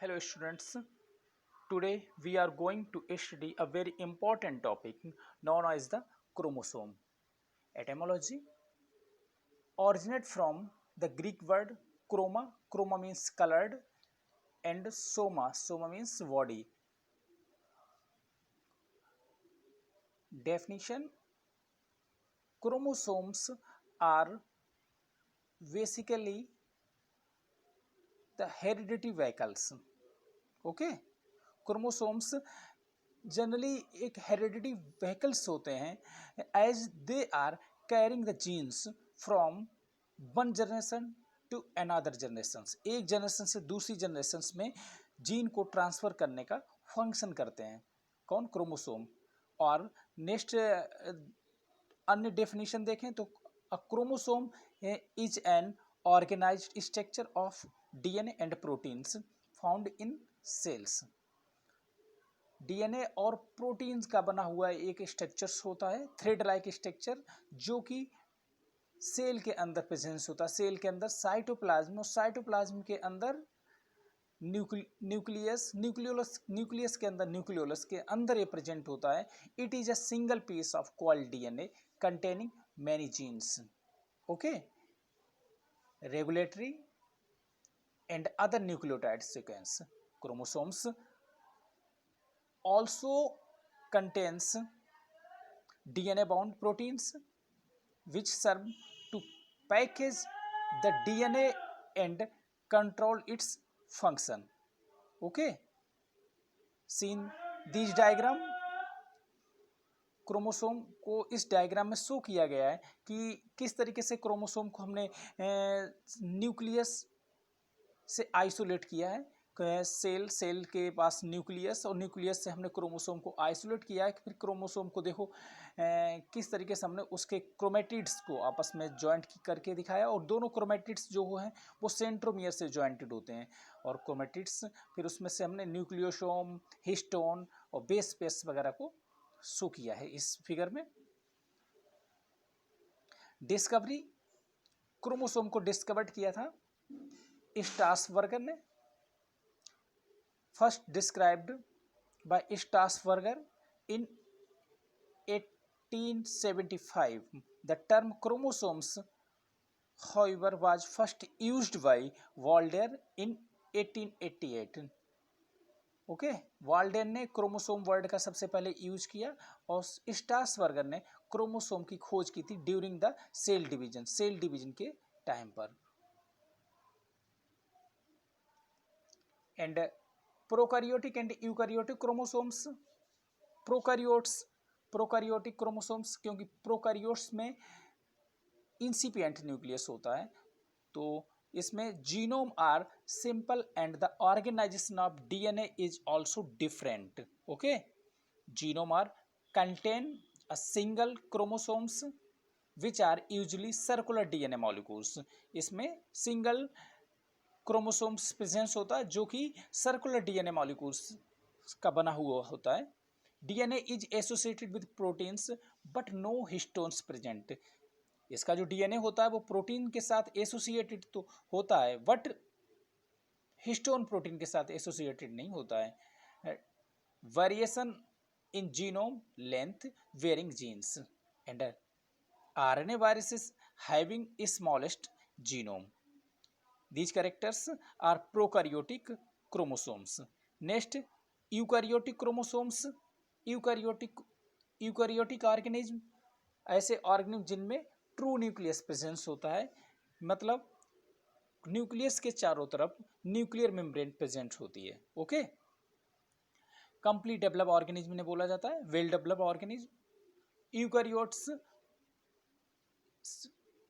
Hello students, today we are going to study a very important topic known as the chromosome. Etymology originate from the Greek word chroma, chroma means colored, and soma, soma means body. Definition: chromosomes are basically the hereditary vehicles. Okay, chromosomes generally एक heredity vehicles होते हैं as they are carrying the genes from one generation to another generation, एक generation से दूसरी generation में gene को transfer करने का फंक्शन करते हैं कौन, क्रोमोसोम। और नेक्स्ट अन्य डेफिनेशन देखें तो a chromosome is an organized structure of DNA and proteins found in cells. DNA और प्रोटीन्स का बना हुआ एक स्ट्रक्चर्स होता है, थ्रेड लाइक स्ट्रक्चर, जो कि सेल के अंदर प्रेजेंस होता है। सेल के अंदर साइटोप्लाज्म, और साइटोप्लाज्म के अंदर न्यूक्लियस, न्यूक्लियस के अंदर न्यूक्लियोलस के अंदर ये प्रेजेंट होता है। It is a single piece of coiled DNA containing many genes. Okay, regulatory and other nucleotide sequence. Chromosomes also contains DNA bound proteins which serve to package the DNA and control its function. Okay, seen these diagram, chromosome को इस diagram में show किया गया है कि किस तरीके से क्रोमोसोम को हमने न्यूक्लियस से आइसोलेट किया है। सेल के पास न्यूक्लियस, और न्यूक्लियस से हमने क्रोमोसोम को आइसोलेट किया है। फिर क्रोमोसोम को देखो किस तरीके से हमने उसके क्रोमेटिड्स को आपस में जॉइंट करके दिखाया, और दोनों क्रोमेटिड्स जो हैं वो सेंट्रोमियर से जॉइंटेड होते हैं। और क्रोमेटिड्स फिर उसमें से हमने न्यूक्लियोसोम, हिस्टोन और बेस पेस वगैरह को शो किया है इस फिगर में। डिस्कवरी: क्रोमोसोम को डिस्कवर्ड किया था स्ट्रासबर्गर ने। First described by Strasburger in 1875. The term chromosomes, however, was first used by Walder in 1888. Okay, Walden ने क्रोमोसोम वर्ड का सबसे पहले यूज किया, और स्ट्रासबर्गर ने क्रोमोसोम की खोज की थी ड्यूरिंग द सेल डिवीजन के टाइम पर। And prokaryotic and eukaryotic chromosomes. Prokaryotic chromosomes, क्योंकि प्रोकैरियोट्स में इंसिपिएंट न्यूक्लियस होता है, तो इसमें genome are simple and the organization of DNA is also different. Okay, genome are contain a single chromosomes which are usually circular DNA molecules. इसमें single chromosomes presence होता है जो कि सर्कुलर डीएनए मॉलिक्यूल्स का बना हुआ होता है। DNA is associated with proteins but no histones present. इसका जो डीएनए होता है वो प्रोटीन के साथ एसोसिएटेड तो होता है, बट हिस्टोन प्रोटीन के साथ एसोसिएटेड नहीं होता है। Variation in genome length varying genes and RNA viruses having smallest genome. These characters are prokaryotic chromosomes. Next, eukaryotic chromosomes. Eukaryotic organism, ऐसे ऑर्गेनिज्म जिनमें ट्रू न्यूक्लियस प्रेजेंस होता है, मतलब न्यूक्लियस के चारों तरफ न्यूक्लियर मेम्ब्रेन प्रेजेंट होती है। ओके, कंप्लीट डेवलप ऑर्गेनिज्म ने बोला जाता है, well develop organism. Eukaryotes,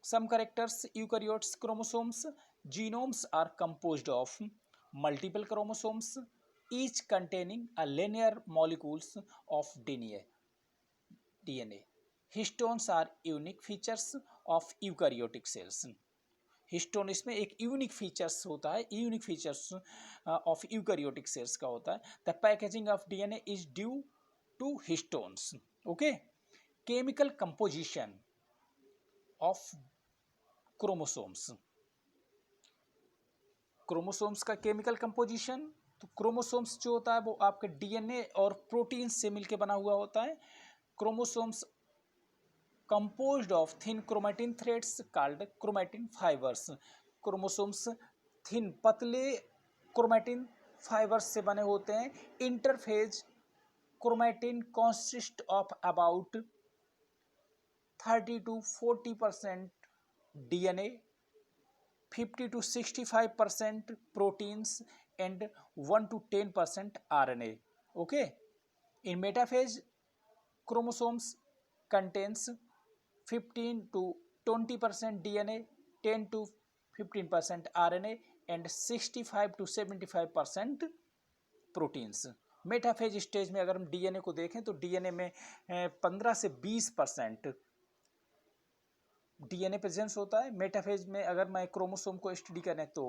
some characters eukaryotes chromosomes. Genomes are composed of multiple chromosomes, each containing a linear molecules of DNA. Histones are unique features of eukaryotic cells. Histone इसमें एक unique features होता है, unique features of eukaryotic cells का होता है। The packaging of DNA is due to histones. Okay, chemical composition of chromosomes. Chromosomes का chemical composition तो chromosomes जो होता है वो आपके डीएनए और प्रोटीन से मिलके बना हुआ होता है। Chromosomes composed of thin chromatin threads called chromatin fibers. Chromosomes thin पतले क्रोमैटिन फाइबर्स से बने होते हैं। Interphase chromatin consist of about 30 to 40% DNA, 50 to 65% proteins and 1 to 10% RNA. Okay, in metaphase chromosomes contains 15 to 20% DNA, 10 to 15% RNA and 65 to 75% proteins. Metaphase stage में अगर हम DNA को देखें तो डीएनए में 15 से 20% डीएनए प्रेजेंस होता है। मेटाफेज में अगर मैं क्रोमोसोम को स्टडी करें तो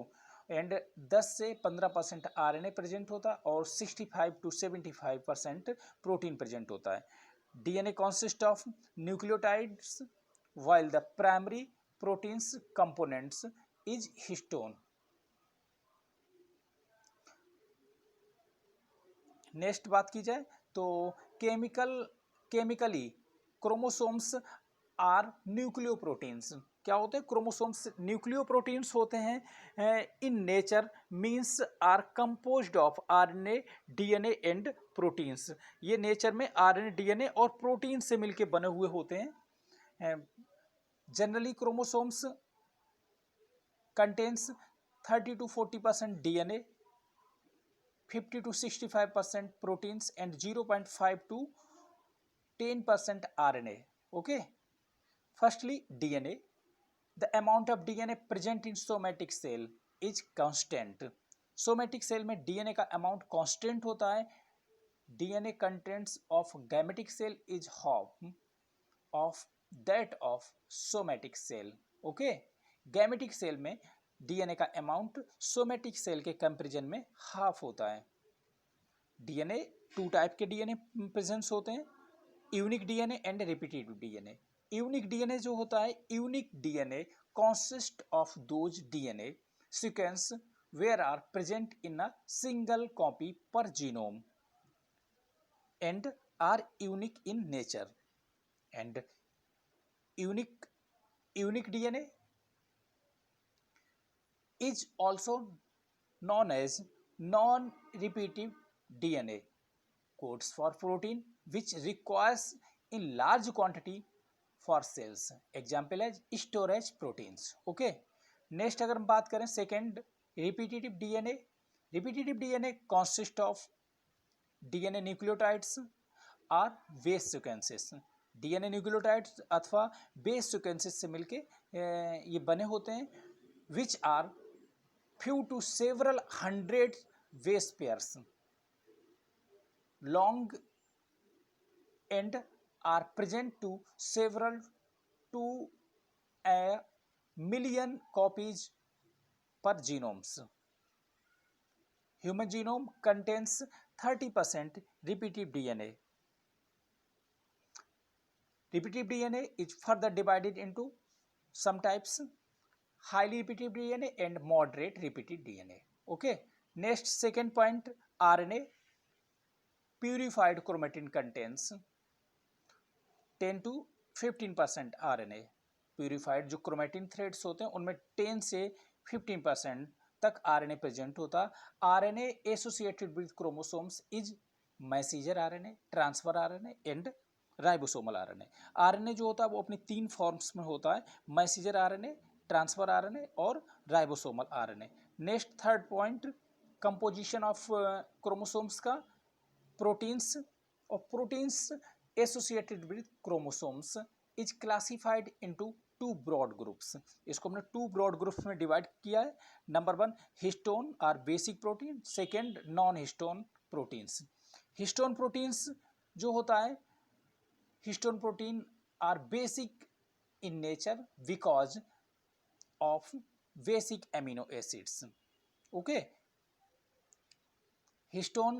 एंड 10 से 15% आरएनए प्रेजेंट होता है और 65 to 75% प्रोटीन प्रेजेंट होता है। DNA consists of nucleotides while the primary proteins components is histone. Next बात की जाए तो केमिकली क्रोमोसोम्स आर न्यूक्लियोप्रोटीन्स। क्या होते हैं? क्रोमोसोम्स न्यूक्लियोप्रोटीन्स होते हैं। In nature means are composed of RNA, DNA and proteins. ये नेचर में आरएनए, डीएनए और प्रोटीन से मिलके बने हुए होते हैं। Generally chromosomes contains 30 to 40% DNA, 50 to 65% proteins and 0.5 to 10% RNA. Okay. Firstly, DNA. The amount of DNA present in somatic cell is constant. Somatic cell में DNA का amount constant होता है. DNA contents of gametic cell is half of that of somatic cell. Okay. Gametic cell में DNA का amount somatic cell के comparison में half होता है। डीएनए 2 टाइप के डीएनए प्रेजेंस होते हैं, unique DNA and repetitive DNA. Unique DNA जो होता है, unique DNA consist of those DNA sequence where are present in a single copy per genome and are unique in nature. And unique DNA is also known as non-repeative DNA, codes for protein which requires in large quantity for cells. Example is storage proteins. Okay. Next अगर हम बात करें second repetitive DNA. Repetitive DNA consist of DNA nucleotides और base sequences. DNA nucleotides अथवा base sequences से मिलके ये बने होते हैं, which are few to several hundred base pairs long and are present to several to a million copies per genomes. Human genome contains 30% repeated DNA. Repeated DNA is further divided into some types: highly repeated DNA and moderate repeated DNA. Okay. Next, second point, RNA. Purified chromatin contains 10 to 15% RNA. Purified जो chromatin threads होते हैं उनमें 10 से 15% तक RNA present होता। RNA associated with chromosomes is messenger RNA, transfer RNA and ribosomal RNA. RNA जो होता है वो अपनी 3 फॉर्म्स में होता है: मैसेंजर RNA, ट्रांसफर आरएनए और ribosomal RNA. Next third point, composition of chromosomes का। प्रोटीन्स और proteins associated with chromosomes is classified into 2 broad groups. इसको हमने 2 ब्रॉड ग्रुप्स में डिवाइड किया है। Number 1 histone are basic protein, second non histone proteins. Histone proteins जो होता है, histone protein are basic in nature because of basic amino acids. Okay. Histone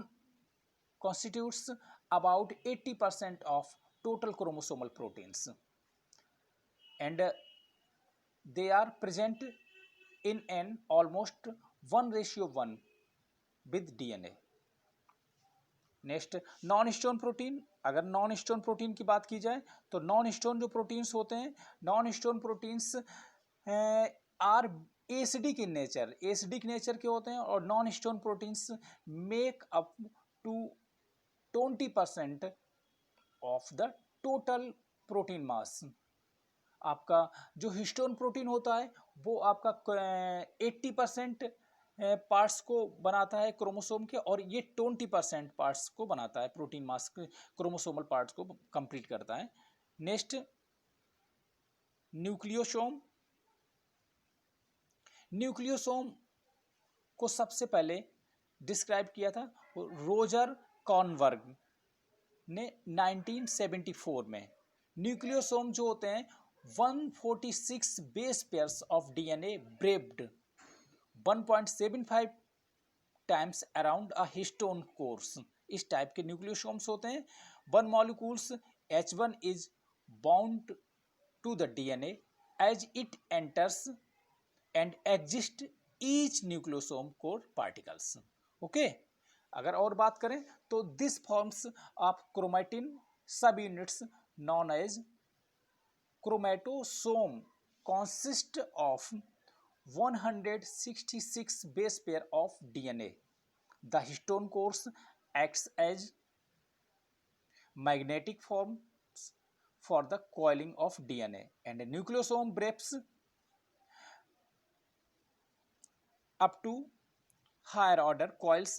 constitutes about 80% of total chromosomal proteins and they are present in an almost 1:1 with DNA. Next non histone protein. अगर non histone protein की बात की जाए तो non histone जो proteins होते हैं, non histone proteins are acidic in nature, acidic nature के होते हैं, और non histone proteins make up to 20% of the total protein mass. आपका जो हिस्टोन प्रोटीन होता है वो आपका 80% पार्ट्स को बनाता है क्रोमोसोम के, और ये 20% पार्ट्स को बनाता है, प्रोटीन मास क्रोमोसोमल पार्ट्स को कंप्लीट करता है। Next nucleosome. न्यूक्लियोसोम को सबसे पहले डिस्क्राइब किया था रोजर कॉर्नबर्ग ने 1974 में। न्यूक्लियोसोम जो होते हैं 146 base pairs of DNA braved 1.75 times around a histone cores, इस टाइप के न्यूक्लियोसोम्स होते हैं। One molecules H1 is bound to the DNA as it enters and exist each nucleosome core particles. Okay, अगर और बात करें तो this forms of chromatin subunits known as chromatosome consist of 166 base pair of DNA. The histone course acts as magnetic forms for the coiling of DNA, and a nucleosome breaks up to higher order coils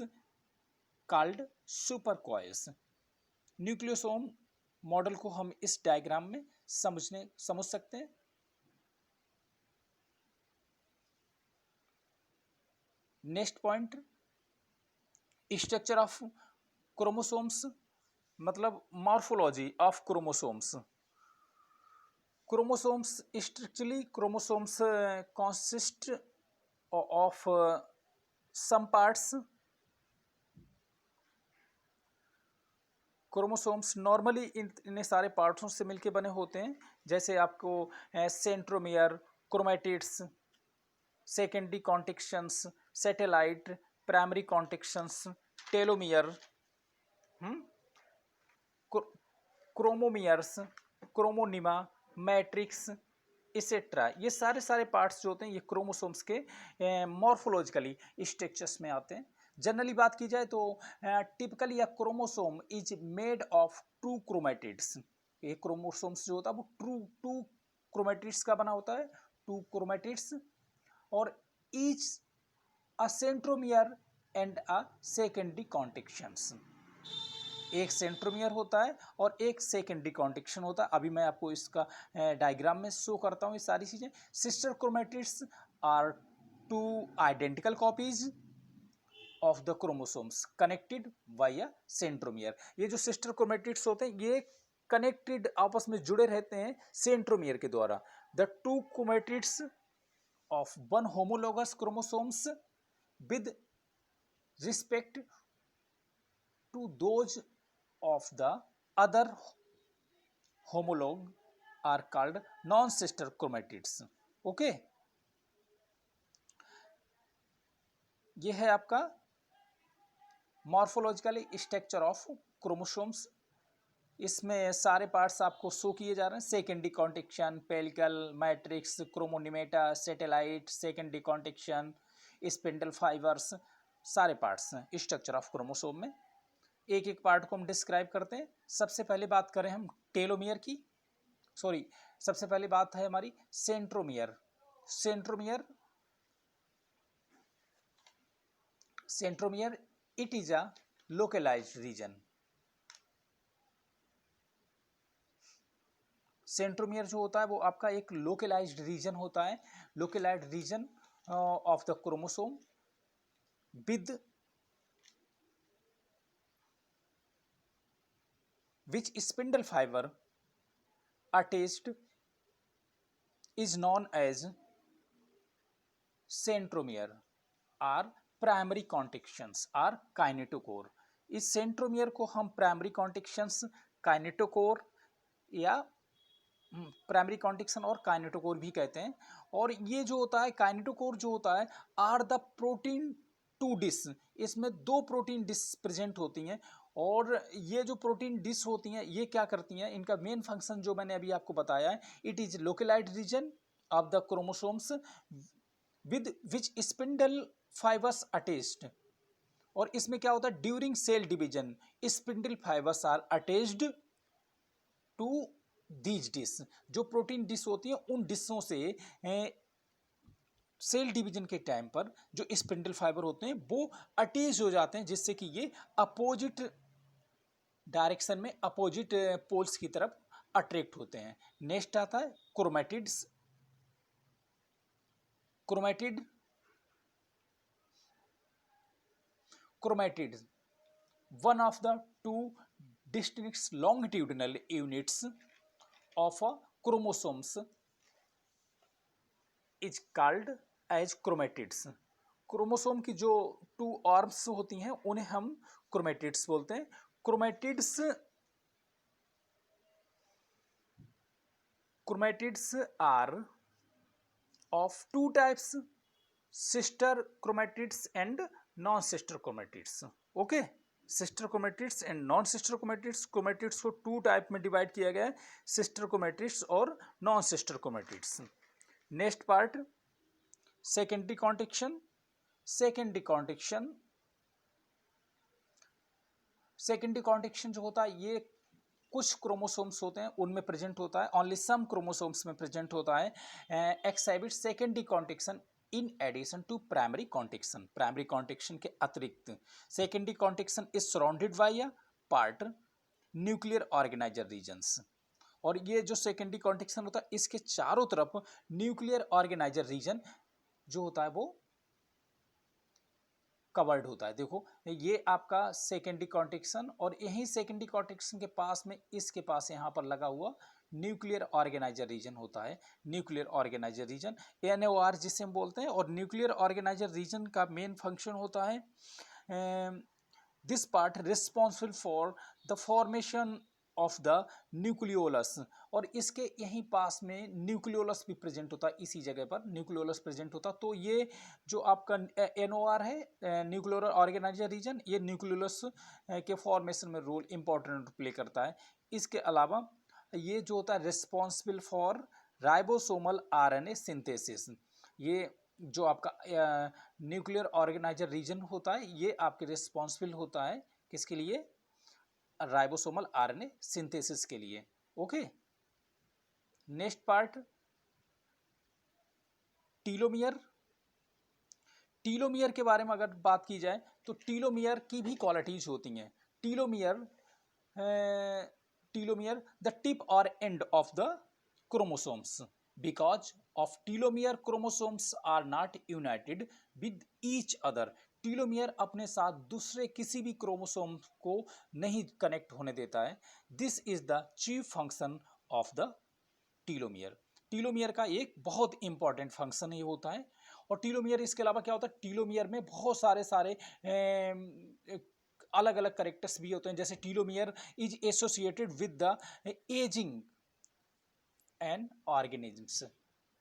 called supercoils. Nucleosome model को हम इस diagram में समझ सकते हैं। Next point, structure of chromosomes, मतलब morphology of chromosomes. Chromosomes structurally chromosomes consist of some parts। Chromosomes normally इन सारे पार्ट्सों से मिलके बने होते हैं, जैसे आपको centromere, chromatids, secondary constrictions, satellite, primary constrictions, telomere, chromomeres, chromonema, matrix etcetera, ये सारे पार्ट्स जो होते हैं ये क्रोमोसोम्स के मॉर्फोलॉजिकली स्ट्रक्चर्स में आते हैं। जनरली बात की जाए तो typically a chromosome is made of two chromatids. ये क्रोमोसोम्स जो होता है वो टू क्रोमैटिड्स का बना होता है, टू क्रोमैटिड्स, और each a centromere and a secondary constrictions. एक सेंट्रोमियर होता है और एक सेकेंडरी कॉन्टिक्शन होता है। अभी मैं आपको इसका डायग्राम में शो करता हूँ ये सारी चीज़ें। Sister chromatids are two identical copies of the chromosomes connected by a centromere. ये जो सिस्टर क्रोमैटिड्स होते हैं ये कनेक्टेड, आपस में जुड़े रहते हैं सेंट्रोमियर के द्वारा। The two chromatids of one homologous chromosomes with respect to those of the other homologue are called non-sister chromatids। Okay, ये है आपका मॉर्फोलॉजिकल स्ट्रक्चर ऑफ क्रोमोसोम्स। इसमें सारे पार्ट्स आपको शो किए जा रहे हैं, secondary constriction, pellicle, matrix, chromonemata, satellite, secondary constriction, spindle fibres, सारे पार्ट्स हैं स्ट्रक्चर ऑफ क्रोमोसोम में। एक एक पार्ट को हम डिस्क्राइब करते हैं। सबसे पहले बात करें हम टेलोमियर की, सबसे पहले बात है हमारी centromere. Centromere it is a localized region. Centromere जो होता है वो आपका एक लोकलाइज्ड रीजन होता है, localized region of the chromosome with which spindle fiber attached is known as centromere or primary कॉन्टिक्शंस और काइनेटोकोर। इस सेंट्रोमियर को हम प्राइमरी कॉन्टिक्शंस, काइनेटोकोर या प्राइमरी कॉन्टिक्शन और काइनेटोकोर भी कहते हैं। और ये जो होता है काइनेटोकोर जो होता है are the protein two dish, इसमें दो प्रोटीन डिश प्रेजेंट होती हैं। और ये जो प्रोटीन डिश होती हैं ये क्या करती हैं, इनका मेन फंक्शन जो मैंने अभी आपको बताया है, it is localised region of the chromosomes with which spindle fibres attached. और इसमें क्या होता है, during cell division spindle fibres are attached to these disc. जो प्रोटीन डिश होती है उन डिशों से सेल डिवीजन के टाइम पर जो स्पिंडल फाइबर होते हैं वो अटैच हो जाते हैं, जिससे कि ये अपोजिट डायरेक्शन में अपोजिट पोल्स की तरफ अट्रैक्ट होते हैं। नेक्स्ट आता है chromatids. Chromatids one of the two distinct longitudinal units of a chromosomes is called as chromatids। Chromosome की जो टू आर्म्स होती हैं उन्हें हम क्रोमैटिड्स बोलते हैं। Chromatids are of two types, sister chromatids and non sister chromatids. Okay, sister chromatids and non sister chromatids. Chromatids को two type में डिवाइड किया गया है, सिस्टर क्रोमैटिड्स और non sister chromatids. Next part secondary contraction. Secondary contraction जो होता है ये कुछ क्रोमोसोम्स होते हैं उनमें प्रेजेंट होता है, ओनली सम क्रोमोसोम्स में प्रेजेंट होता है। Exhibit secondary contraction in addition to primary contraction. Primary contraction के अतिरिक्त secondary contraction is surrounded by a part nuclear organiser regions. और ये जो सेकेंडरी कॉन्ट्रैक्शन होता है इसके चारों तरफ न्यूक्लियर ऑर्गेनाइजर रीजन जो होता है वो कवर्ड होता है। देखो ये आपका सेकेंडरी कॉन्ट्रैक्शन, और यही सेकेंडरी कॉन्ट्रैक्शन के पास में इसके पास यहाँ पर लगा हुआ न्यूक्लियर ऑर्गेनाइजर रीजन होता है। न्यूक्लियर ऑर्गेनाइजर रीजन NOR जिसे हम बोलते हैं। और न्यूक्लियर ऑर्गेनाइजर रीजन का मेन फंक्शन होता है this part responsible for the formation of the nucleolus. और इसके यहीं पास में न्यूक्लियोलस भी प्रेजेंट होता है, इसी जगह पर न्यूक्लियोलस प्रेजेंट होता है। तो ये जो आपका NOR है न्यूक्लियर ऑर्गेनाइजर रीजन, ये न्यूक्लियोलस के फॉर्मेशन में रोल इंपॉर्टेंट प्ले करता है। इसके अलावा ये जो होता है responsible for ribosomal RNA synthesis. ये जो आपका न्यूक्लियर ऑर्गेनाइजर रीजन होता है ये आपके रिस्पॉन्सिबल होता है किसके लिए, राइबोसोमल RNA सिंथेसिस के लिए। Okay, next part telomere. Telomere के बारे में अगर बात की जाए तो टीलोमियर की भी क्वालिटीज होती हैं। टीलोमियर द टिप और end of the chromosomes. Because of telomere chromosomes are not united with each other. Telomere अपने साथ दूसरे किसी भी क्रोमोसोम को नहीं कनेक्ट होने देता है। This is the chief function of the telomere. Telomere का एक बहुत इंपॉर्टेंट फंक्शन ये होता है। और टीलोमियर इसके अलावा क्या होता है, टीलोमियर में बहुत सारे अलग अलग करेक्टर्स भी होते हैं। जैसे telomere is associated with the ageing and organisms.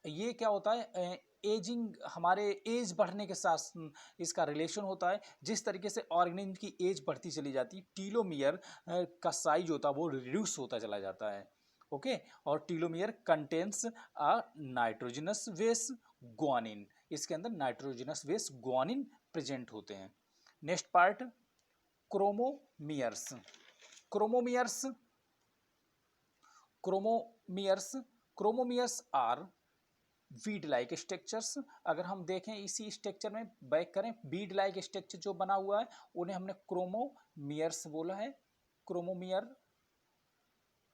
ये क्या होता है, एजिंग, हमारे एज बढ़ने के साथ इसका रिलेशन होता है। जिस तरीके से ऑर्गेनिज्म की एज बढ़ती चली जाती है, टीलोमियर का साइज होता है वो रिड्यूस होता चला जाता है। ओके, और telomere contains a nitrogenous base guanine. इसके अंदर नाइट्रोजनस बेस ग्वानिन प्रेजेंट होते हैं। Next part chromomeres. Chromomeres are bead like structures. अगर हम देखें इसी स्ट्रक्चर में बैक करें, बीड लाइक स्ट्रक्चर जो बना हुआ है उन्हें हमने क्रोमोमियर्स बोला है। क्रोमोमियर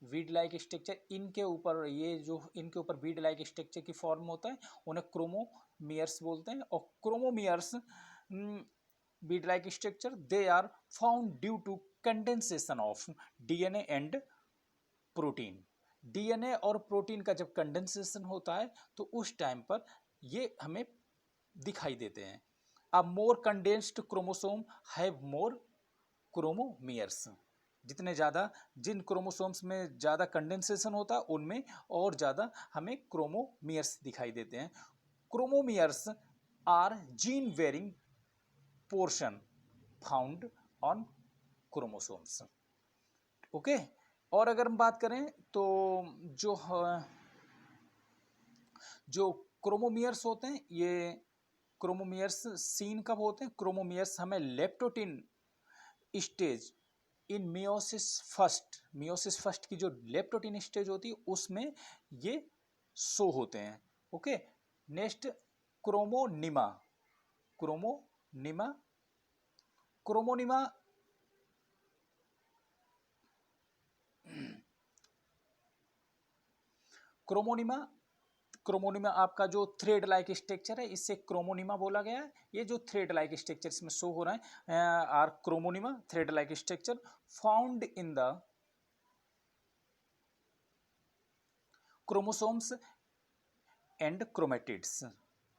बीड लाइक स्ट्रक्चर, इनके ऊपर ये जो इनके ऊपर बीड लाइक स्ट्रक्चर की फॉर्म होता है उन्हें क्रोमोमियर्स बोलते हैं। और chromomeres bead like structure they are found due to condensation of DNA and protein. DNA और प्रोटीन का जब कंडेंसेशन होता है तो उस टाइम पर ये हमें दिखाई देते हैं। अ मोर condensed chromosome have more chromomeres. जितने ज़्यादा जिन क्रोमोसोम्स में ज़्यादा कंडेंसेशन होता है उनमें और ज़्यादा हमें क्रोमोमियर्स दिखाई देते हैं। Chromomeres are gene bearing portion found on chromosomes. Okay, और अगर हम बात करें तो जो क्रोमोमियर्स होते हैं, ये क्रोमोमियर्स सीन कब होते हैं? क्रोमोमियर्स हमें लेप्टोटिन स्टेज इन मियोसिस फर्स्ट की जो लेप्टोटिन स्टेज होती है उसमें ये शो होते हैं। Okay, next क्रोमोनिमा। क्रोमोनिमा क्रोमोनिमा क्रोमोनिमा क्रोमोनिमा आपका जो थ्रेड लाइक स्ट्रक्चर है, इससे क्रोमोनिमा बोला गया है। ये जो थ्रेड लाइक स्ट्रक्चर इसमें शो हो रहा है are chromonema, thread like structure found in the chromosomes and chromatids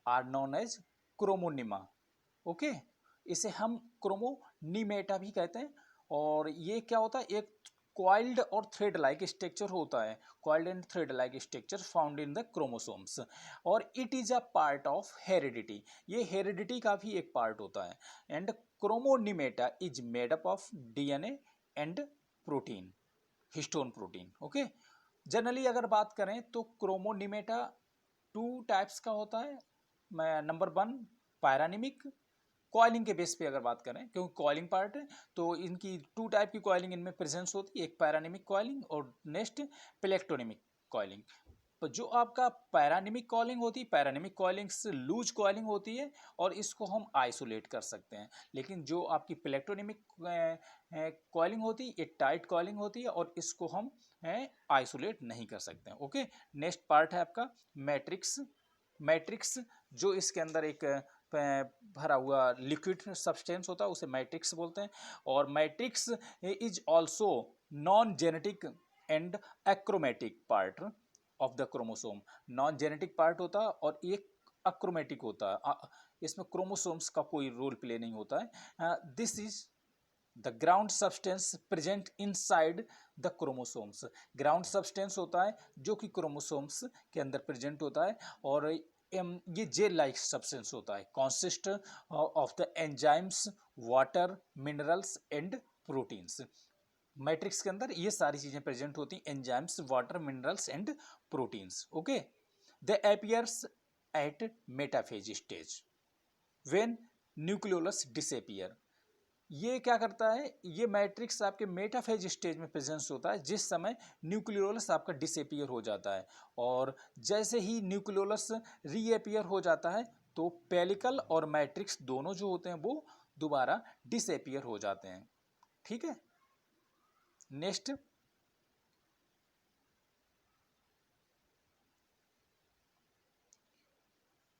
are known as chromonema. Okay, इसे हम क्रोमोनिमेटा भी कहते हैं। और ये क्या होता है? एक कॉइल्ड और थ्रेड लाइक स्ट्रक्चर होता है, coiled and thread like structure found in the chromosomes, और it is a part of heredity. ये हेरिडिटी का भी एक पार्ट होता है। And chromonemata is made up of DNA and protein, histone protein. Okay, generally अगर बात करें तो क्रोमोनिमेटा टू टाइप्स का होता है। नंबर 1 पैरानिमिक, कॉइलिंग के बेस पे अगर बात करें, क्योंकि कॉइलिंग पार्ट है तो इनकी 2 टाइप की कॉइलिंग इनमें प्रेजेंस होती है, एक पैरानिमिक कॉइलिंग और नेक्स्ट प्लेक्टोनिमिक कॉइलिंग। तो जो आपका पैरानिमिक कॉइलिंग होती है, पैरानिमिक कॉइलिंग से लूज कॉइलिंग होती है और इसको हम आइसोलेट कर सकते हैं। लेकिन जो आपकी प्लेक्टोनिमिक कॉइलिंग होती है, ये टाइट कॉइलिंग होती है और इसको हम आइसोलेट नहीं कर सकते हैं। ओके, नेक्स्ट पार्ट है आपका मैट्रिक्स। मैट्रिक्स जो इसके अंदर एक भरा हुआ लिक्विड सब्सटेंस होता है उसे मैट्रिक्स बोलते हैं। और matrix is also non genetic and achromatic part of the chromosome. Non genetic part होता है और एक अक्रोमेटिक होता है, इसमें क्रोमोसोम्स का कोई रोल प्ले नहीं होता है। This is the ground substance present inside the chromosomes. Ground substance होता है जो कि क्रोमोसोम्स के अंदर प्रेजेंट होता है, और ये जेल लाइक सब्सटेंस होता है, consist of the enzymes, water, minerals and proteins. Matrix के अंदर ये सारी चीजें प्रेजेंट होती हैं, enzymes, water, minerals and proteins. Okay, they appears at metaphase stage when nucleolus disappear. ये क्या करता है? ये मैट्रिक्स आपके मेटाफेज स्टेज में प्रेजेंस होता है जिस समय न्यूक्लियोलस आपका डिसअपीयर हो जाता है। और जैसे ही न्यूक्लियोलस रीअपीयर हो जाता है तो पेलिकल और मैट्रिक्स दोनों जो होते हैं वो दोबारा डिसअपीयर हो जाते हैं। ठीक है, नेक्स्ट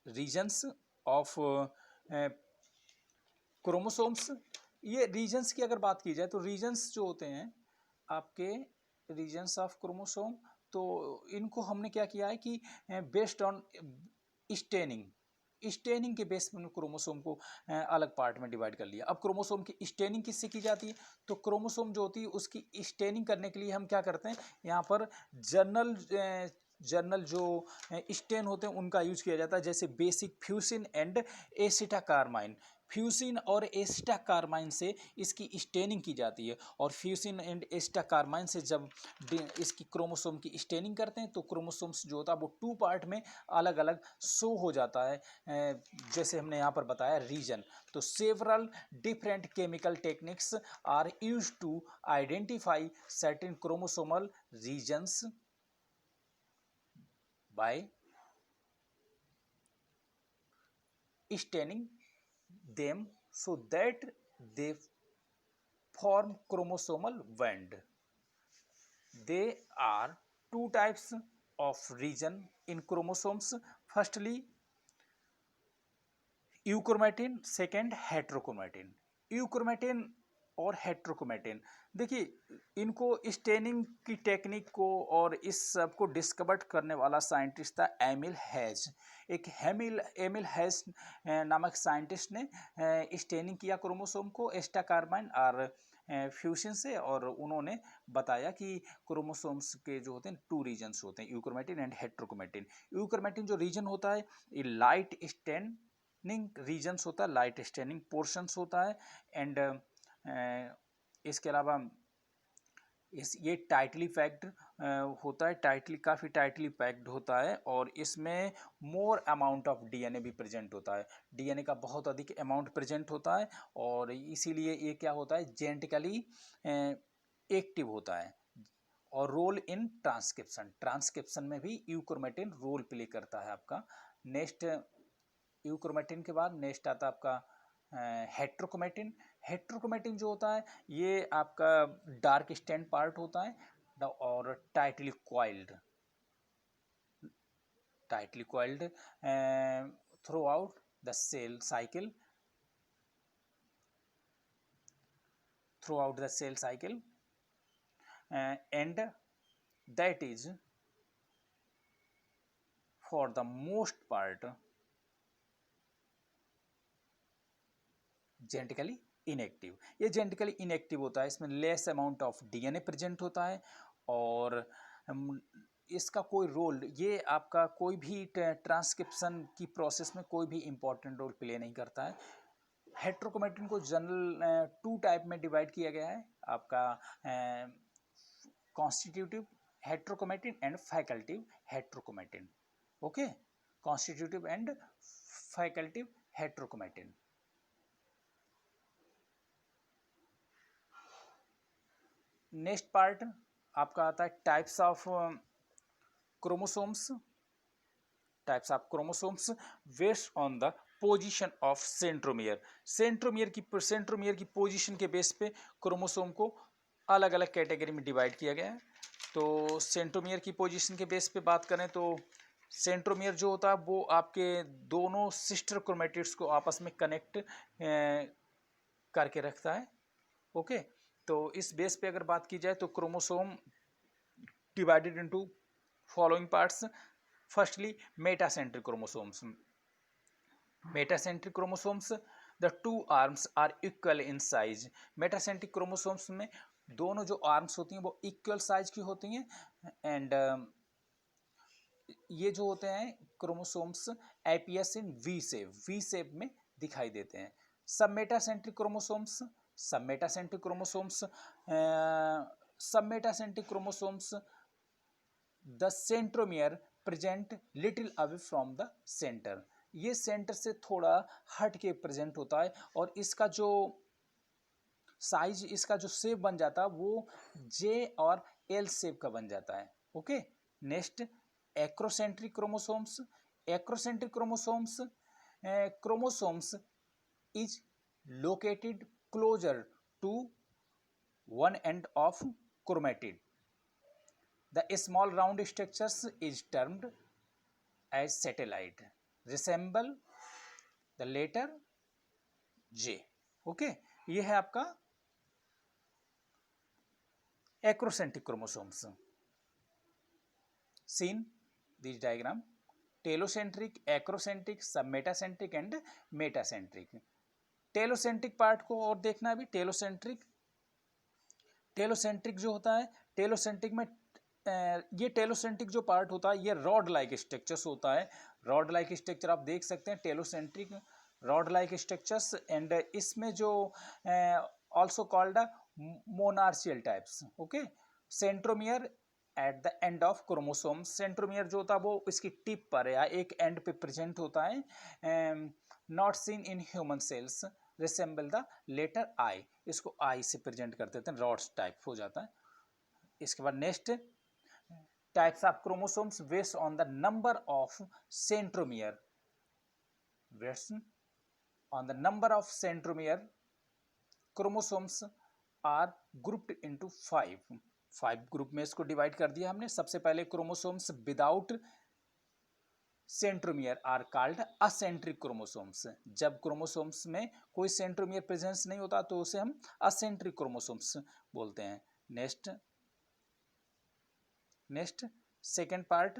रीजन्स ऑफ क्रोमोसोम्स। ये रीजन्स की अगर बात की जाए तो रीजन्स जो होते हैं आपके रीजन्स ऑफ क्रोमोसोम, तो इनको हमने क्या किया है कि बेस्ड ऑन स्टेनिंग, स्टेनिंग के बेस पर क्रोमोसोम को अलग पार्ट में डिवाइड कर लिया। अब क्रोमोसोम की स्टेनिंग किससे की जाती है? तो क्रोमोसोम जो होती है उसकी स्टेनिंग करने के लिए हम क्या करते हैं, यहाँ पर जर्नल जो स्टेन होते हैं उनका यूज किया जाता है, जैसे बेसिक फ्यूसिन एंड एसिटाकार्माइन। फ्यूसिन और एसिटाकार्माइन से इसकी स्टेनिंग की जाती है, और फ्यूसिन एंड एसिटाकार्माइन से जब इसकी क्रोमोसोम की स्टेनिंग करते हैं तो क्रोमोसोम्स जो होता है वो 2 पार्ट में अलग अलग शो हो जाता है, जैसे हमने यहाँ पर बताया रीजन। तो several different chemical techniques are used to identify certain chromosomal regions by staining them so that they form chromosomal band. There are 2 types of region in chromosomes. Firstly, euchromatin, second heterochromatin. euchromatin और heterochromatin, देखिए इनको staining की technique को और इस सब को discover करने वाला साइंटिस्ट था एमिल हैज। एक एमिल हैज नामक साइंटिस्ट ने स्टेनिंग किया क्रोमोसोम को एस्टाकार्बाइन और फ्यूजन से, और उन्होंने बताया कि क्रोमोसोम्स के जो होते हैं 2 रीजन्स होते हैं, यूक्रोमेटिन एंड हेट्रोक्रोमेटिन। यूक्रोमेटिन जो रीजन होता है ये लाइट स्टेन स्टेनिंग रीजन्स होता है, लाइट स्टेनिंग पोर्शंस होता है, एंड इसके अलावा ये टाइटली पैक्ड होता है, काफ़ी टाइटली पैक्ड होता है, और इसमें मोर अमाउंट ऑफ डीएनए भी प्रेजेंट होता है, डीएनए का बहुत अधिक अमाउंट प्रेजेंट होता है, और इसीलिए ये क्या होता है, जेनेटिकली एक्टिव होता है। और रोल इन ट्रांसक्रिप्शन में भी यूक्रोमेटिन रोल प्ले करता है आपका। नेक्स्ट, यूक्रोमेटिन के बाद नेक्स्ट आता है आपका हेट्रोक्रोमेटिन। हेट्रोक्रोमेटिन जो होता है ये आपका डार्क स्टैंड पार्ट होता है, और tightly coiled throughout the cell cycle and that is for the most part genetically inactive. ये जेनेटिकली इनएक्टिव होता है, इसमें less amount of DNA present होता है, और इसका कोई रोल, ये आपका कोई भी ट्रांसक्रिप्शन की प्रोसेस में कोई भी इंपॉर्टेंट रोल प्ले नहीं करता है। हेट्रोक्रोमेटिन को जनरल 2 टाइप में डिवाइड किया गया है आपका, constitutive heterochromatin and facultative heterochromatin. Okay, constitutive and facultative heterochromatin. Next part आपका आता है types of chromosomes based on the position of centromere. Centromere की पोजीशन के बेस पे क्रोमोसोम को अलग अलग कैटेगरी में डिवाइड किया गया है। तो सेंट्रोमियर की पोजीशन के बेस पे बात करें तो सेंट्रोमियर जो होता है वो आपके दोनों सिस्टर क्रोमेटिड्स को आपस में कनेक्ट करके रखता है। ओके, तो इस बेस पे अगर बात की जाए तो chromosome divided into following parts. Firstly metacentric chromosomes, the 2 arms are equal in size. Metacentric chromosomes में दोनों जो आर्म्स होती हैं वो इक्वल साइज की होती हैं, एंड ये जो होते हैं क्रोमोसोम्स एपियस इन वी शेप में दिखाई देते हैं। सब metacentric chromosomes the centromere present little away from the centre. ये सेंटर से थोड़ा हट के प्रेजेंट होता है, और इसका जो साइज, इसका जो शेप बन जाता है वो जे और एल शेप का बन जाता है। Okay, next acrocentric chromosomes is located closer to one end of chromatid. The small round structures is termed as satellite, resemble the letter J. Okay, ये है आपका acrocentric chromosomes. Seen this diagram, telocentric, acrocentric, submetacentric and metacentric. Telocentric part को और देखना भी, telocentric जो होता है, टेलोसेंट्रिक में ये टेलोसेंट्रिक जो पार्ट होता है ये रॉड लाइक स्ट्रक्चर्स होता है। रॉड लाइक स्ट्रक्चर आप देख सकते हैं, telocentric rod like structures, and इसमें जो also called monarchial types. Okay, centromere at the end of chromosome, centromere जो होता है वो इसकी टिप पर या एक एंड पे प्रेजेंट होता है। Not seen in human cells, resemble the letter I, इसको आई से प्रेजेंट कर देते हैं, रॉड्स टाइप हो जाता है। इसके बाद next types of chromosomes based on the number of centromere. Based on the number of centromere chromosomes are grouped into 5 group में इसको डिवाइड कर दिया हमने। सबसे पहले chromosomes without centromere are called acentric chromosomes. जब क्रोमोसोम्स में कोई सेंट्रोमियर प्रेजेंस नहीं होता तो उसे हम असेंट्रिक क्रोमोसोम्स बोलते हैं। Next second part,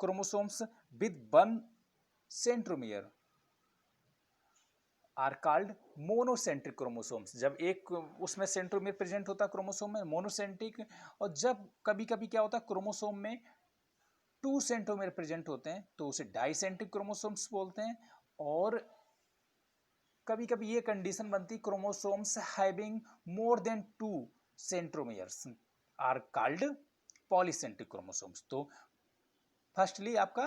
chromosomes with 1 centromere are called monocentric chromosomes. जब एक उसमें सेंट्रोमियर प्रेजेंट होता है क्रोमोसोम में, मोनोसेंट्रिक। और जब कभी कभी क्या होता है क्रोमोसोम में 2 सेंट्रोमियर प्रेजेंट होते हैं तो उसे डाइसेंट्रिक क्रोमोसोम्स बोलते हैं। और कभी कभी ये कंडीशन बनती, chromosomes having more than 2 centromeres are called polycentric chromosomes. तो फर्स्टली आपका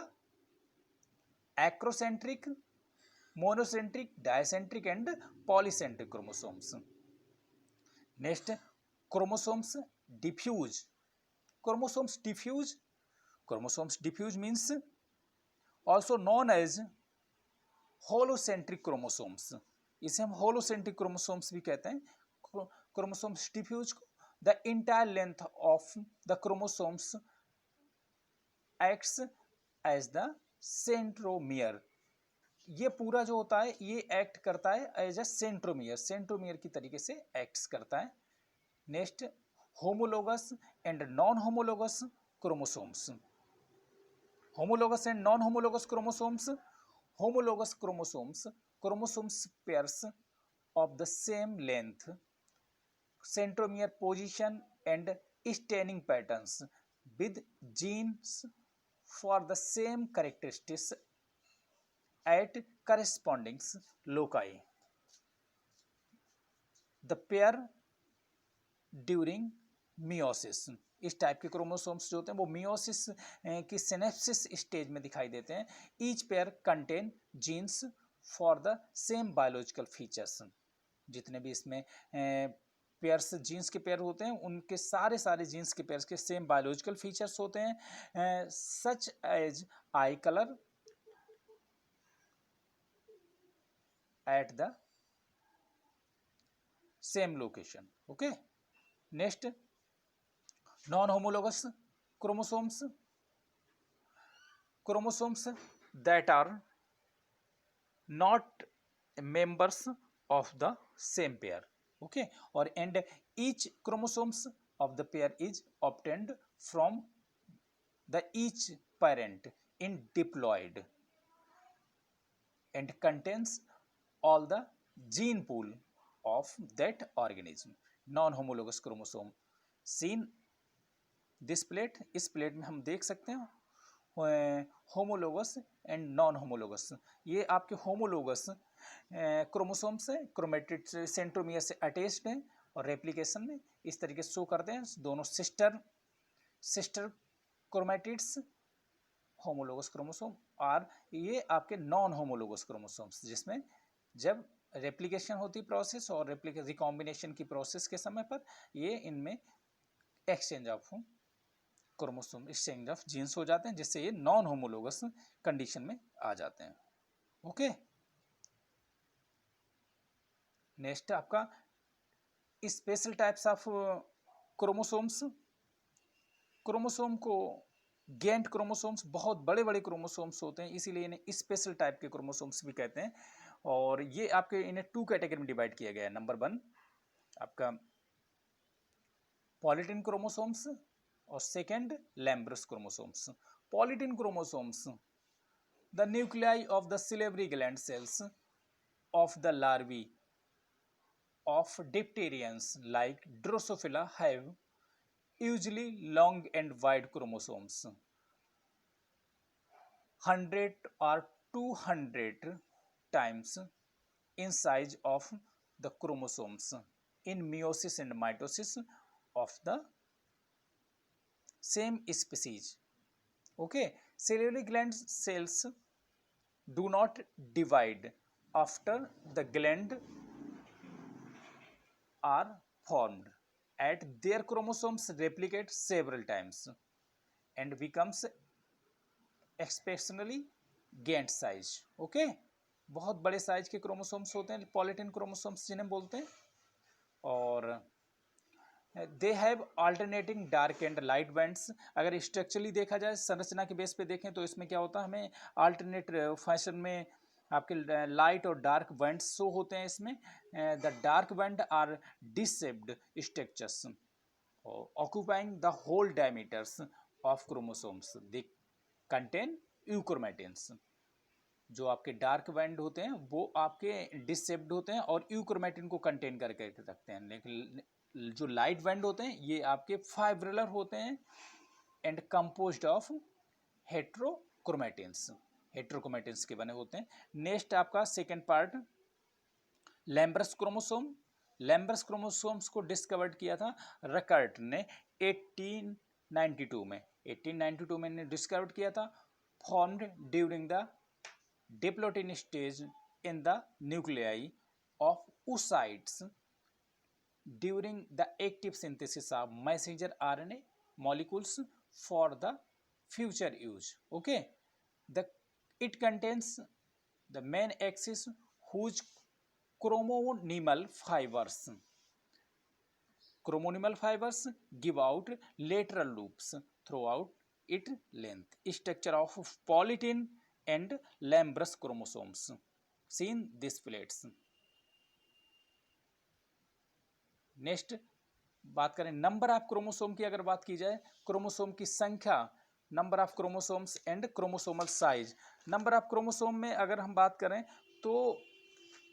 acrocentric, monocentric, dicentric and polycentric chromosomes. Next, chromosomes diffuse. Chromosomes diffuse, chromosomes diffuse means also known as holocentric chromosomes. इसे हम होलोसेंट्रिक क्रोमोसोम्स भी कहते हैं। Chromosomes diffuse को the entire length of the chromosomes acts as the centromere. ये पूरा जो होता है ये एक्ट करता है एज अ सेंट्रोमियर, सेंट्रोमियर की तरीके से एक्ट करता है। Next, homologous and non homologous chromosomes. Homologous and non homologous chromosomes. Homologous chromosomes, chromosomes pairs of the same length, centromere position and staining patterns with genes for the same characteristics at corresponding loci. The pair during meiosis, इस type के chromosomes जो होते हैं वो meiosis की synapses stage में दिखाई देते हैं। Each pair contain genes for the same biological features. जितने भी इसमें पेयर्स, जीन्स के पेयर होते हैं, उनके सारे जीन्स के पेयर्स के सेम बायोलॉजिकल फीचर्स होते हैं, such as eye colour at the same location. Okay. Next, non homologous chromosomes, chromosomes that are not members of the same pair. Okay. और and each chromosomes of the pair is obtained from the each parent in diploid and contains all the gene pool of that organism. Non-homologous chromosome seen this plate, इस plate में हम देख सकते हैं homologous and non homologous. ये आपके homologous chromosomes है, chromatid centromere से अटैच्ड हैं और रेप्लिकेशन में इस तरीके से शो करते हैं। दोनों सिस्टर क्रोमेटिड्स होमोलोगस क्रोमोसोम। और ये आपके नॉन होमोलोगस क्रोमोसोम्स, जिसमें जब रेप्लिकेशन होती प्रोसेस और रिकॉम्बिनेशन की प्रोसेस के समय पर ये इनमें exchange of chromosome, exchange of genes हो जाते हैं, जिससे ये नॉन होमोलोगस कंडीशन में आ जाते हैं। ओके। नेक्स्ट आपका special types of chromosomes. Chromosome को गेंट क्रोमोसोम्स, बहुत बड़े बड़े क्रोमोसोम्स होते हैं, इसीलिए इन्हें स्पेशल टाइप के क्रोमोसोम्स भी कहते हैं। और ये आपके इन्हें 2 कैटेगरी में डिवाइड किया गया है। नंबर 1 आपका पॉलीटिन क्रोमोसोम्स और second lampbrush chromosomes. Polytene chromosomes, the nuclei of the salivary gland cells of the larvae of dipterans like Drosophila have usually long and wide chromosomes, 100 or 200 times in size of the chromosomes in meiosis and mitosis of the same species. Okay, salivary gland cells do not divide after the gland are formed, at their chromosomes replicate several times and becomes exceptionally gained size. Okay, बहुत बड़े size के chromosomes होते हैं पॉलीटिन chromosomes जिन्हें बोलते हैं। और they have alternating dark and light bands. अगर स्ट्रक्चरली देखा जाए, संरचना के बेस पे देखें तो इसमें क्या होता है, हमें अल्टरनेट फैशन में आपके लाइट और डार्क बैंड्स शो होते हैं। इसमें the dark band are disc shaped structures occupying the whole diameters of chromosomes, they contain euchromatins. जो आपके डार्क बैंड होते हैं वो आपके डिसेप्ड होते हैं और यूक्रोमेटिन को कंटेन करके रखते हैं। लेकिन जो लाइट बैंड होते हैं ये आपके फाइब्रिलर होते हैं एंड कंपोज्ड ऑफ हेट्रोक्रोमेटिन्स। हेट्रोक्रोमेटिन्स के बने होते हैं। नेक्स्ट आपका सेकेंड पार्ट लैम्ब्रस क्रोमोसोम। लैम्ब्रस क्रोमोसोम्स को डिस्कवर्ड किया था रकर्ट ने 1892 में। 1892 में ने डिस्कवर्ड किया था। Formed during the diplotene stage in the nuclei of oocytes during the active synthesis of messenger RNA molecules for the future use. Okay, the it contains the main axis whose chromonymal fibers give out lateral loops throughout its length. Structure of polytin and Lambrus chromosomes seen these plates. Next बात करें number of chromosome की। अगर बात की जाए chromosome की संख्या, number of chromosomes and chromosomal size. Number of chromosome में अगर हम बात करें तो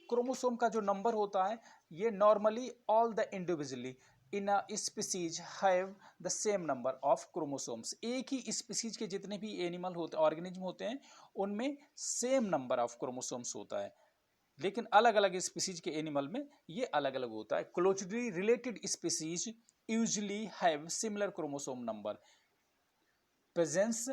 क्रोमोसोम का जो नंबर होता है ये normally all the individually in a species have the same number of chromosomes. एक ही स्पीसीज के जितने भी एनिमल होते हैं, ऑर्गेनिज्म होते हैं, उनमें सेम नंबर ऑफ क्रोमोसोम्स होता है, लेकिन अलग अलग स्पीसीज के एनिमल में ये अलग अलग होता है। Closely related species usually have similar chromosome number. Presence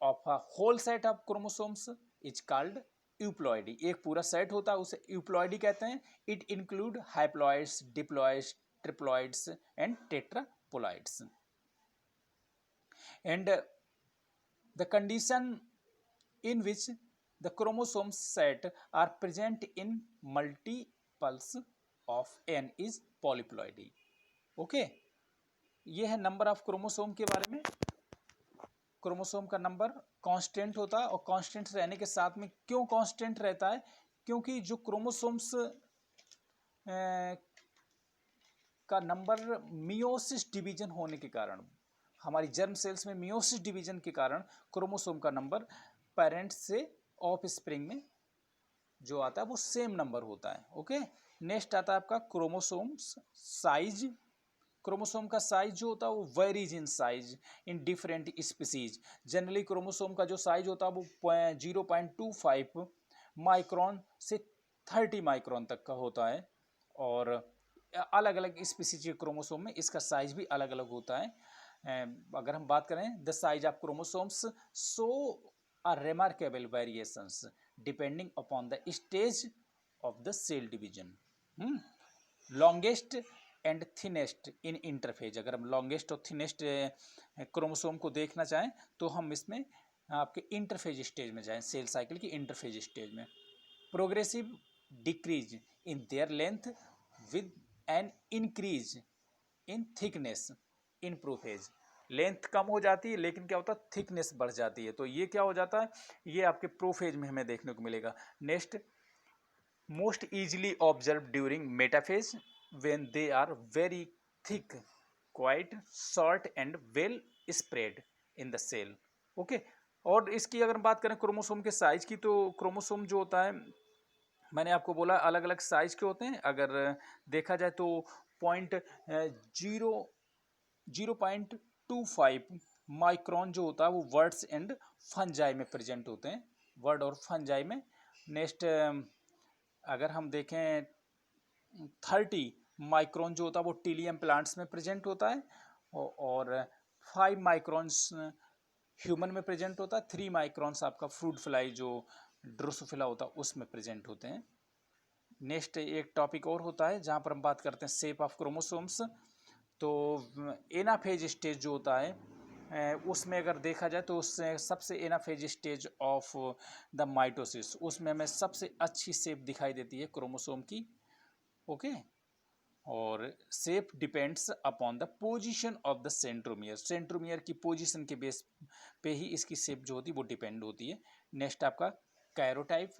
of a whole set of chromosomes is called euploidy. एक पूरा सेट होता है उसे यूप्लॉइडी कहते हैं। It include haploids, diploids, triploids and tetraploids. And the condition in which the chromosome set are present in multiples of n is polyploidy. Okay, ये है number of chromosome के बारे में। क्रोमोसोम का नंबर कांस्टेंट होता है, और कांस्टेंट रहने के साथ में क्यों कांस्टेंट रहता है? क्योंकि जो क्रोमोसोम्स का नंबर मियोसिस डिवीजन होने के कारण, हमारी जर्म सेल्स में मियोसिस डिवीजन के कारण क्रोमोसोम का नंबर पेरेंट्स से ऑफ स्प्रिंग में जो आता है वो सेम नंबर होता है। ओके, नेक्स्ट आता है आपका क्रोमोसोम्स साइज। क्रोमोसोम का साइज जो होता है वो varies in size in different species. Generally chromosome का जो साइज होता है वो 0.25 माइक्रोन से 30 माइक्रोन तक का होता है, और अलग अलग स्पीसीज के क्रोमोसोम में इसका साइज भी अलग अलग होता है। अगर हम बात करें the size of chromosomes so are remarkable variations depending upon the stage of the cell division. Longest and thinnest in interphase। अगर हम longest और thinnest क्रोमोसोम को देखना चाहें तो हम इसमें आपके इंटरफेज स्टेज में जाएं, सेल साइकिल की इंटरफेज स्टेज में। Progressive decrease in their length with an increase in thickness in prophase. Length कम हो जाती है लेकिन क्या होता है, थिकनेस बढ़ जाती है। तो ये क्या हो जाता है, ये आपके प्रोफेज में हमें देखने को मिलेगा। Next most easily observe during metaphase when they are very thick, quite short and well spread in the cell. Okay, और इसकी अगर बात करें क्रोमोसोम के साइज की, तो क्रोमोसोम जो होता है मैंने आपको बोला अलग अलग साइज के होते हैं। अगर देखा जाए तो 0.25 माइक्रोन जो होता है वो वर्ड्स एंड फंजाई में प्रेजेंट होते हैं, वर्ड और फंजाई में। नेक्स्ट अगर हम देखें 30 माइक्रोन जो होता है वो टीलियम प्लांट्स में प्रेजेंट होता है, और 5 माइक्रोन्स ह्यूमन में प्रेजेंट होता है। 3 माइक्रोन्स आपका फ्रूट फ्लाई जो ड्रोसोफिला होता है उसमें प्रेजेंट होते हैं। नेक्स्ट एक टॉपिक और होता है जहाँ पर हम बात करते हैं शेप ऑफ क्रोमोसोम्स। तो एनाफेज स्टेज जो होता है उसमें अगर देखा जाए तो उससे सबसे anaphase stage of the mitosis, उसमें हमें सबसे अच्छी शेप दिखाई देती है क्रोमोसोम की। ओके, और shape depends upon the position of the centromere. Centromere की पोजीशन के बेस पे ही इसकी शेप जो होती है वो डिपेंड होती है। नेक्स्ट आपका कैरोटाइप।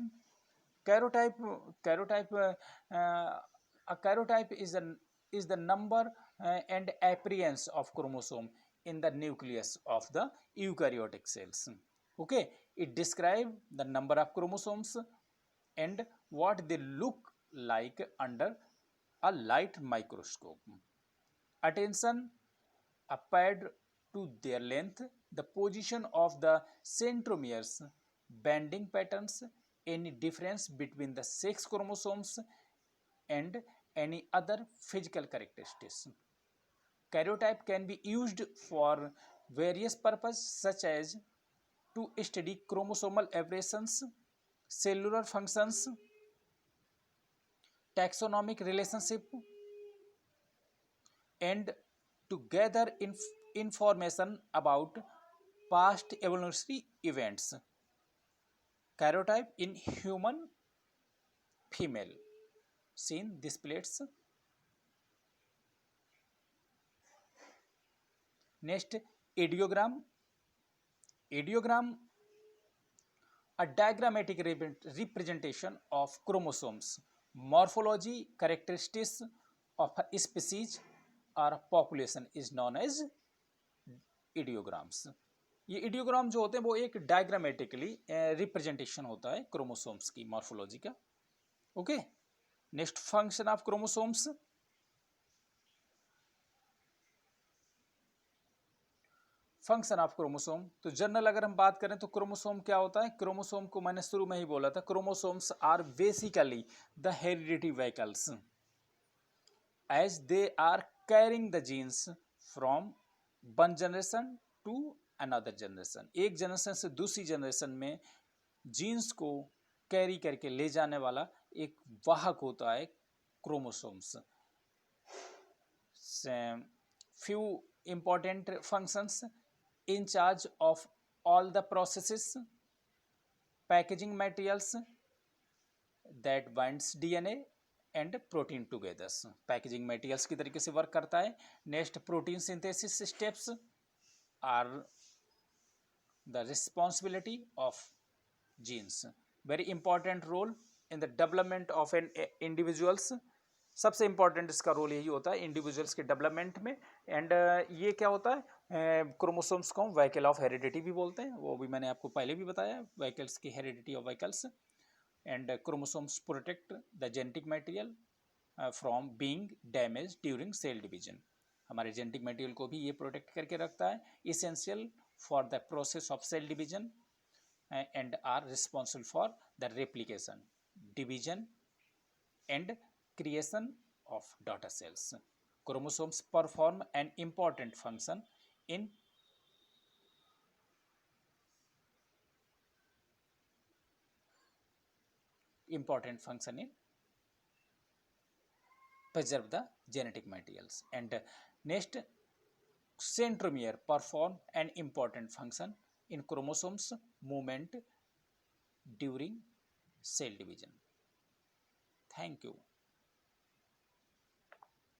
कैरोटाइप is the number and appearance of chromosome in the nucleus of the eukaryotic cells. Okay, it describe the number of chromosomes and what they look like under a light microscope. Attention applied to their length, the position of the centromeres, bending patterns, any difference between the sex chromosomes, and any other physical characteristics. Karyotype can be used for various purposes such as to study chromosomal aberrations, cellular functions, taxonomic relationship, and to gather information about past evolutionary events. Karyotype in human female seen this plates. Next, ideogram. Ideogram, a diagrammatic representation of chromosomes, morphology, characteristics of a species or population is known as ideograms. ये ideogram जो होते हैं वो एक diagrammatically representation होता है chromosomes की morphology का. Okay, next function of chromosomes. Function of chromosome, तो जनरल अगर हम बात करें तो क्रोमोसोम क्या होता है. क्रोमोसोम को मैंने शुरू में ही बोला था, chromosomes are basically the heredity vehicles as they are carrying the genes from one generation to another generation. एक जनरेशन से दूसरी जनरेशन में जीन्स को कैरी करके ले जाने वाला एक वाहक होता है chromosomes. Few important functions in charge of all the processes, packaging materials that binds DNA and protein together. Packaging materials की तरीके से वर्क करता है. Next, protein synthesis steps are the responsibility of genes. Very important role in the development of an individuals. सबसे important इसका role यही होता है इंडिविजुअल्स के डेवलपमेंट में. एंड ये क्या होता है, क्रोमोसोम्स को हम व्हीकल ऑफ हेरिडिटी भी बोलते हैं, वो भी मैंने आपको पहले भी बताया, व्हीकल्स की heredity of vehicles. And chromosomes protect the genetic material from being damage during cell division. हमारे जेनेटिक मटेरियल को भी ये प्रोटेक्ट करके रखता है, essential for the process of cell division and are responsible for the replication, division and creation of daughter cells. Chromosomes perform an important function in preserve the genetic materials. And next, centromere perform an important function in chromosomes movement during cell division. Thank you.